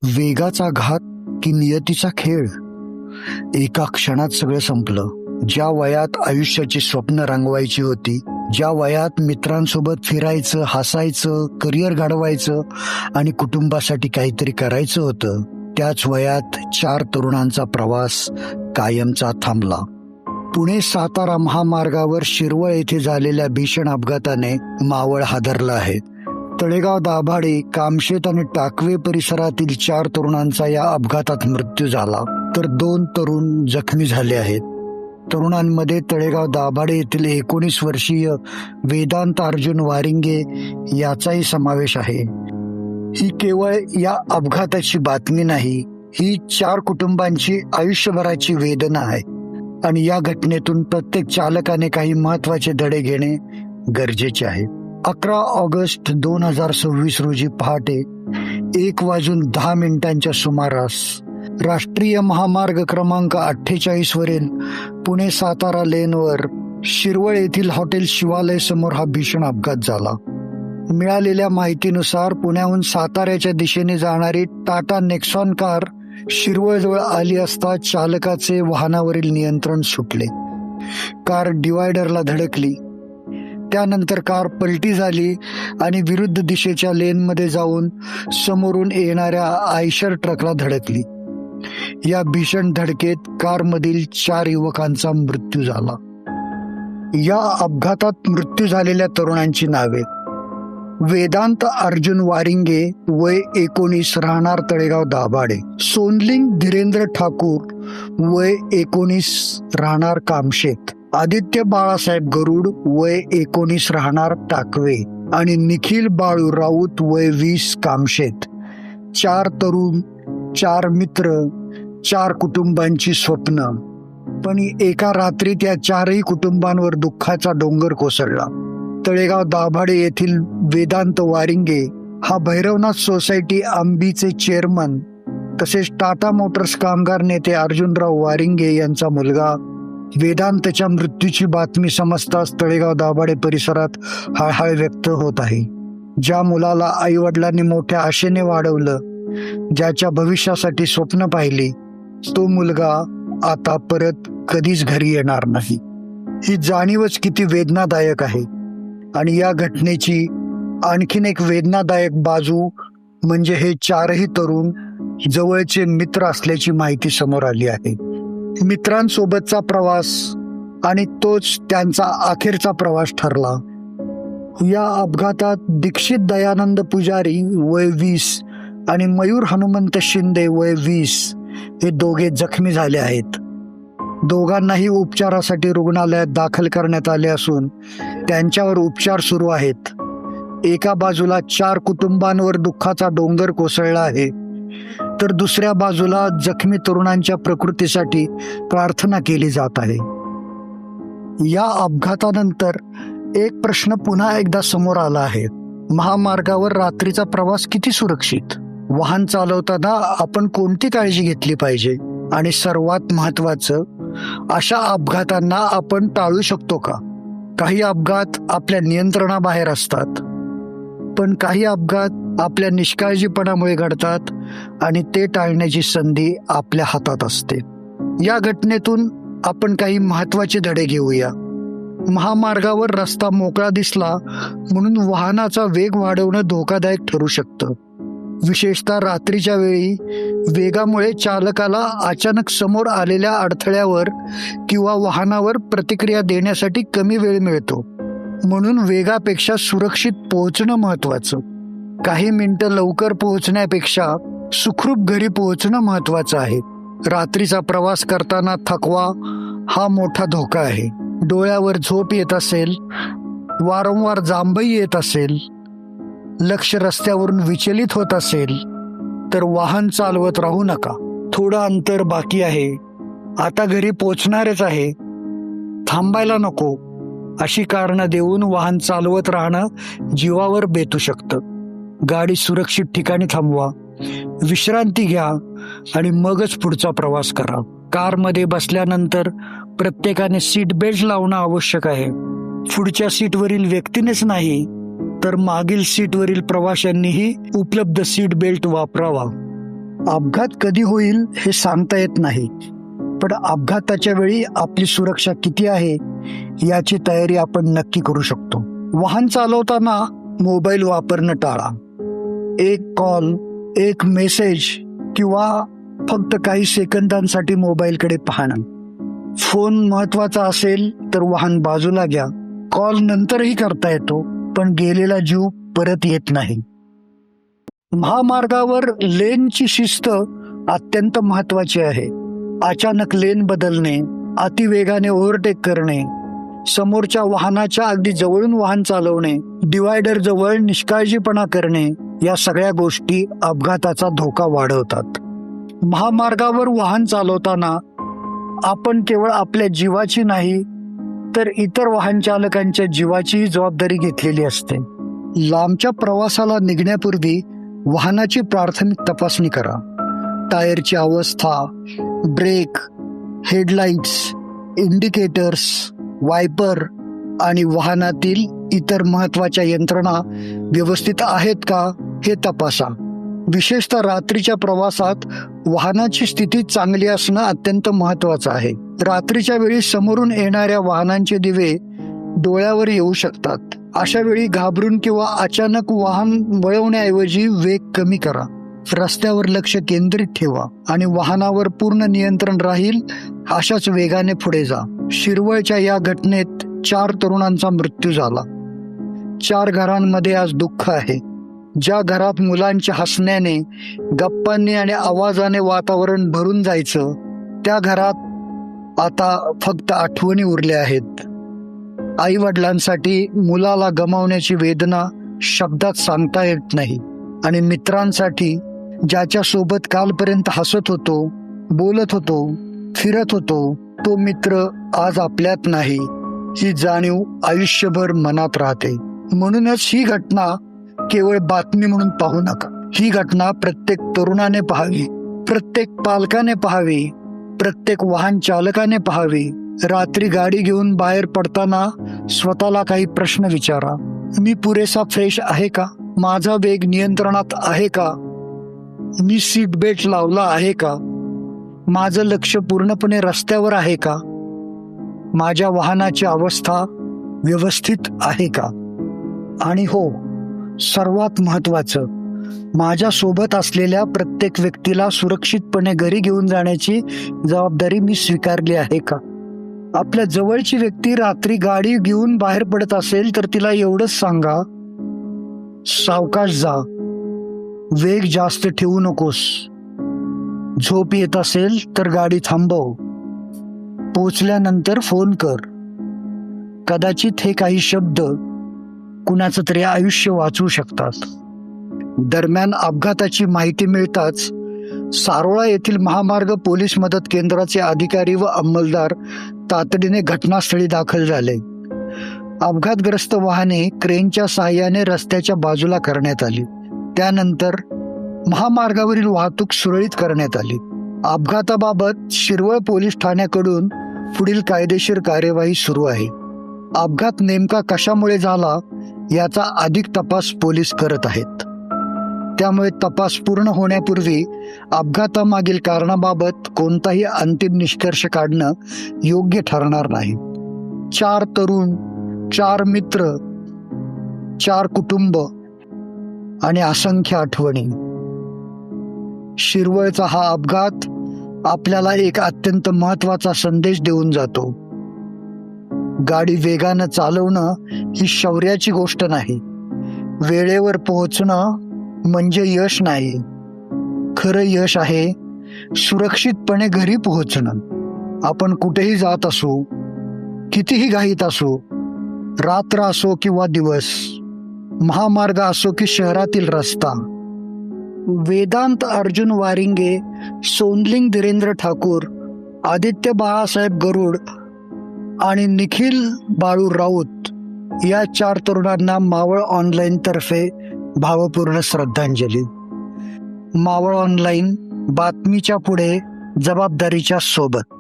वेगाचा घात की नियतीचा खेळ. एका क्षणात सगळं संपलं. ज्या वयात आयुष्याची स्वप्न रंगवायची होती, ज्या वयात मित्रांसोबत फिरायचं, हसायचं, करिअर घडवायचं आणि कुटुंबासाठी काहीतरी करायचं होतं, त्याच वयात 4 तरुणांचा प्रवास कायमचा थांबला. पुणे सातारा महामार्गावर शिरवळ येथे झालेल्या भीषण अपघाताने मावळ हादरलं आहे. तळेगाव, दाभाडे, कामशेत आणि टाकवे परिसरातील 4 तरुणांचा या अपघातात मृत्यू झाला, तर 2 तरुण जखमी झाले आहेत. तरुणांमध्ये तळेगाव दाभाडे येथील 19 वर्षीय वेदांत अर्जुन वारिंगे याचाही समावेश आहे. ही केवळ या अपघाताची बातमी नाही, ही 4 कुटुंबांची आयुष्यभराची वेदना आहे. आणि या घटनेतून प्रत्येक चालकाने काही महत्वाचे धडे घेणे गरजेचे आहे. 11 ऑगस्ट 2026 रोजी पहाटे 1:10 सुमारास राष्ट्रीय महामार्ग क्रमांक 48 वरील पुणे सातारा लेनवर शिरवळ येथील हॉटेल शिवालय समोर हा भीषण अपघात झाला. मिळालेल्या माहितीनुसार पुण्याहून साताऱ्याच्या दिशेने जाणारी टाटा नेक्सॉन कार शिरवळजवळ आली असता चालकाचे वाहनावरील नियंत्रण सुटले. कार डिवायडरला धडकली. त्यानंतर कार पलटी झाली आणि विरुद्ध दिशेच्या लेनमध्ये जाऊन समोरून येणाऱ्या आयशर ट्रकला धडकली. या भीषण धडकेत कारमधील 4 युवकांचा मृत्यू झाला. या अपघातात मृत्यू झालेल्या तरुणांची नावे: वेदांत अर्जुन वारिंगे, वय 19, राहणार तळेगाव दाभाडे; सोनलिंग धीरेंद्र ठाकूर, वय 19, राहणार कामशेत; आदित्य बाळासाहेब गरुड, वय 19, राहणार टाकवे; आणि निखिल बाळू राऊत, वय 20, कामशेत. 4 तरुण, 4 मित्र, 4 कुटुंबांची स्वप्न. पण एका रात्रीत या 4ही कुटुंबांवर दुःखाचा डोंगर कोसळला. तळेगाव दाभाडे येथील वेदांत वारिंगे हा भैरवनाथ सोसायटी आंबीचे चेअरमन तसेच टाटा मोटर्स कामगार नेते अर्जुनराव वारिंगे यांचा मुलगा. वेदांतच्या मृत्यूची बातमी समजताच तळेगाव दाभाडे परिसरात हळहळ व्यक्त होत आहे. ज्या मुलाला आई वडिलांनी मोठ्या आशेने वाढवलं, ज्याच्या भविष्यासाठी स्वप्न पाहिली, तो मुलगा आता परत कधीच घरी येणार नाही. ही जाणीवच किती वेदनादायक आहे. आणि या घटनेची आणखीन एक वेदनादायक बाजू म्हणजे हे 4ही तरुण जवळचे मित्र असल्याची माहिती समोर आली आहे. मित्रांसोबतचा प्रवास आणि तोच त्यांचा अखेरचा प्रवास ठरला. या अपघातात दीक्षित दयानंद पुजारी, वय 20, आणि मयूर हनुमंत शिंदे, वय 20, हे दोघे जखमी झाले आहेत. दोघांनाही उपचारासाठी रुग्णालयात दाखल करण्यात आले असून त्यांच्यावर उपचार सुरू आहेत. एका बाजूला 4 कुटुंबांवर दुःखाचा डोंगर कोसळला आहे, तर दुसऱ्या बाजूला जखमी तरुणांच्या प्रकृतीसाठी प्रार्थना केली जात आहे. या अपघातानंतर एक प्रश्न पुन्हा एकदा समोर आला आहे. महामार्गावर रात्रीचा प्रवास किती सुरक्षित? वाहन चालवताना आपण कोणती काळजी घेतली पाहिजे? आणि सर्वात महत्त्वाचं, अशा अपघातांना आपण टाळू शकतो का? काही अपघात आपल्या नियंत्रणाबाहेर असतात, पण काही अपघात आपल्या निष्काळजीपणामुळे घडतात आणि ते टाळण्याची संधी आपल्या हातात असते. या घटनेतून आपण काही महत्त्वाचे धडे घेऊया. महामार्गावर रस्ता मोकळा दिसला म्हणून वाहनाचा वेग वाढवणं धोकादायक ठरू शकतं. विशेषतः रात्रीच्या वेळी वेगामुळे चालकाला अचानक समोर आलेल्या अडथळ्यावर किंवा वाहनावर प्रतिक्रिया देण्यासाठी कमी वेळ मिळतो. म्हणून वेगापेक्षा सुरक्षित पोहोचणं महत्वाचं. काही मिनिटं लवकर पोहोचण्यापेक्षा सुखरूप घरी पोहोचणं महत्वाचं आहे. रात्रीचा प्रवास करताना थकवा हा मोठा धोका आहे. डोळ्यावर झोप येत असेल, वारंवार जांभई येत असेल, लक्ष रस्त्यावरून विचलित होत असेल, तर वाहन चालवत राहू नका. थोडं अंतर बाकी आहे, आता घरी पोचणारच आहे, थांबायला नको, अशी कारणं देऊन वाहन चालवत राहणं जीवावर बेतू शकतं. गाडी सुरक्षित ठिकाणी थांबवा, विश्रांती घ्या आणि मगच पुढचा प्रवास करा. कारमध्ये बसल्यानंतर प्रत्येकाने सीट बेल्ट लावणं आवश्यक आहे. पुढच्या सीटवरील व्यक्तीनेच नाही तर मागील सीटवरील प्रवाशांनीही उपलब्ध सीट बेल्ट वापरावा. अपघात कधी होईल हे सांगता येत नाही, पण अपघाताच्या वेळी आपली सुरक्षा किती आहे याची तयारी आपण नक्की करू शकतो. वाहन चालवताना मोबाईल वापरणं टाळा. एक कॉल, एक मेसेज किंवा फक्त काही सेकंदांसाठी मोबाईलकडे पाहणं. फोन महत्वाचा असेल तर वाहन बाजूला घ्या. कॉल नंतरही करता येतो, पण गेलेला जीव परत येत नाही. महामार्गावर लेनची शिस्त अत्यंत महत्वाची आहे. अचानक लेन बदलणे, अतिवेगाने ओव्हरटेक करणे, समोरच्या वाहनाच्या अगदी जवळून वाहन चालवणे, डिवायडर जवळ निष्काळजीपणा करणे, या सगळ्या गोष्टी अपघाताचा धोका वाढवतात. महामार्गावर वाहन चालवताना आपण केवळ आपल्या जीवाची नाही तर इतर वाहन चालकांच्या जीवाची जबाबदारी घेतलेली असते. लांबच्या प्रवासाला निघण्यापूर्वी वाहनाची प्राथमिक तपासणी करा. टायरची अवस्था, ब्रेक, हेडलाइट्स, इंडिकेटर्स, वायपर आणि वाहनातील इतर महत्वाच्या यंत्रणा व्यवस्थित आहेत का हे तपासा. विशेषतः रात्रीच्या प्रवासात वाहनाची स्थिती चांगली असणं अत्यंत महत्वाचं आहे. रात्रीच्या वेळी समोरून येणाऱ्या वाहनांचे दिवे डोळ्यावर येऊ शकतात. अशा वेळी घाबरून किंवा अचानक वाहन वळवण्याऐवजी वेग कमी करा. रस्त्यावर लक्ष केंद्रित ठेवा आणि वाहनावर पूर्ण नियंत्रण राहील अशाच वेगाने पुढे जा. शिरवळच्या या घटनेत 4 तरुणांचा मृत्यू झाला. 4 घरांमध्ये आज दुःख आहे. ज्या घरात मुलांच्या हसण्याने, गप्पांनी आणि आवाजाने वातावरण भरून जायचं, त्या घरात आता फक्त आठवणी उरल्या आहेत. आई वडिलांसाठी मुलाला गमावण्याची वेदना शब्दात सांगता येत नाही. आणि मित्रांसाठी ज्याच्या सोबत कालपर्यंत हसत होतो, बोलत होतो, फिरत होतो, तो मित्र आज आपल्यात नाही, ही जाणीव आयुष्यभर मनात राहते. म्हणूनच ही घटना केवळ बातमी म्हणून पाहू नका. ही घटना प्रत्येक तरुणाने पाहावी, प्रत्येक पालकाने पाहावी, प्रत्येक वाहन चालकाने पाहावी. रात्री गाडी घेऊन बाहेर पडताना स्वतःला काही प्रश्न विचारा. मी पुरेसा फ्रेश आहे का? माझा वेग नियंत्रणात आहे का? मी सीट बेल्ट लावला आहे का? माझं लक्ष पूर्णपणे रस्त्यावर आहे का? माझ्या वाहनाची अवस्था व्यवस्थित आहे का? आणि हो, सर्वात महत्वाचं, माझ्या सोबत असलेल्या प्रत्येक व्यक्तीला सुरक्षितपणे घरी घेऊन जाण्याची जबाबदारी मी स्वीकारली आहे का? आपल्या जवळची व्यक्ती रात्री गाडी घेऊन बाहेर पडत असेल तर तिला एवढंच सांगा, सावकाश जा, वेग जास्त ठेवू नकोस. झोप येत असेल तर गाडी थांबव. पोचल्यानंतर फोन कर. कदाचित हे काही शब्द कुणाचं तरी आयुष्य वाचवू शकतात. दरम्यान अपघाताची माहिती मिळताच सारोळा येथील महामार्ग पोलीस मदत केंद्राचे अधिकारी व अंमलदार तातडीने घटनास्थळी दाखल झाले. अपघातग्रस्त वाहने क्रेनच्या साहाय्याने रस्त्याच्या बाजूला करण्यात आली. त्यानंतर महामार्गावरील वाहतूक सुरळीत करण्यात आली. अपघाताबाबत शिरवळ पोलीस ठाण्याकडून पुढील कायदेशीर कार्यवाही सुरू आहे. अपघात नेमका कशामुळे झाला याचा अधिक तपास पोलीस करत आहेत. त्यामुळे तपास पूर्ण होण्यापूर्वी अपघातामागील कारणाबाबत कोणताही अंतिम निष्कर्ष काढणं योग्य ठरणार नाही. 4 तरुण, 4 मित्र, 4 कुटुंब आणि असंख्य आठवणी. शिरवळचा हा अपघात आपल्याला एक अत्यंत महत्वाचा संदेश देऊन जातो. गाडी वेगानं चालवणं ही शौर्याची गोष्ट नाही. वेळेवर पोहोचणं म्हणजे यश नाही. खरं यश आहे सुरक्षितपणे घरी पोहोचणं. आपण कुठेही जात असो, कितीही घाईत असो, रात्र असो किंवा दिवस, महामार्ग असो की शहरातील रस्ता. वेदांत अर्जुन वारिंगे, सोनलिंग धीरेंद्र ठाकूर, आदित्य बाळासाहेब गरुड आणि निखिल बाळू राऊत या 4 तरुणांना मावळ ऑनलाईन तर्फे भावपूर्ण श्रद्धांजली. मावळ ऑनलाईन, बातमीच्या पुढे, जबाबदारीच्या सोबत.